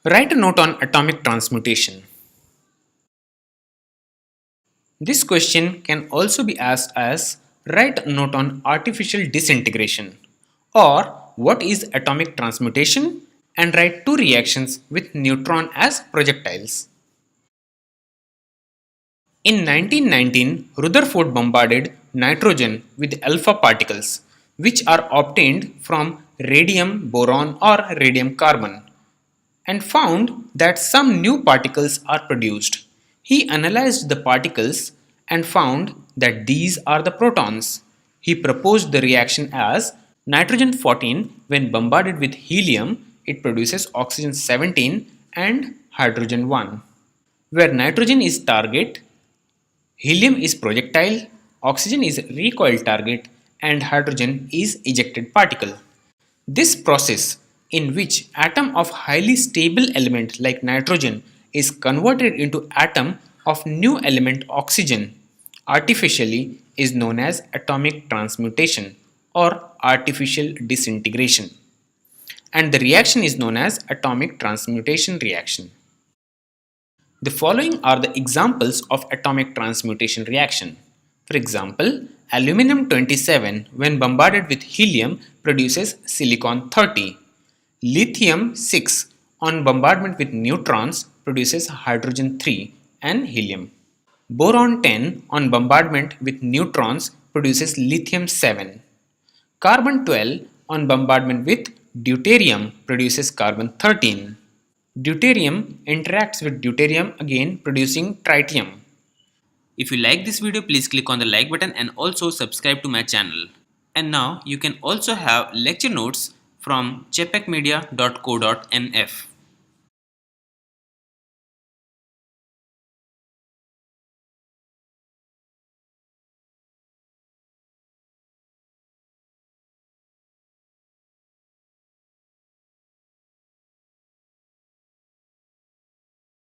Write a note on atomic transmutation. This question can also be asked as write a note on artificial disintegration or what is atomic transmutation and write two reactions with neutron as projectiles. In 1919, Rutherford bombarded nitrogen with alpha particles which are obtained from radium boron or radium carbon and found that some new particles are produced. He analyzed the particles and found that these are the protons. He proposed the reaction as nitrogen 14 when bombarded with helium, it produces oxygen 17 and hydrogen 1. Where nitrogen is target, helium is projectile, oxygen is recoil target, and hydrogen is ejected particle. This process, in which atom of highly stable element like nitrogen is converted into atom of new element oxygen artificially, is known as atomic transmutation or artificial disintegration. And the reaction is known as atomic transmutation reaction. The following are the examples of atomic transmutation reaction. For example, aluminum 27 when bombarded with helium produces silicon 30. Lithium 6 on bombardment with neutrons produces hydrogen 3 and helium. Boron 10 on bombardment with neutrons produces lithium 7. Carbon 12 on bombardment with deuterium produces carbon 13. Deuterium interacts with deuterium again producing tritium. If you like this video, please click on the like button and also subscribe to my channel. And now you can also have lecture notes from chepekmedia.co.nf.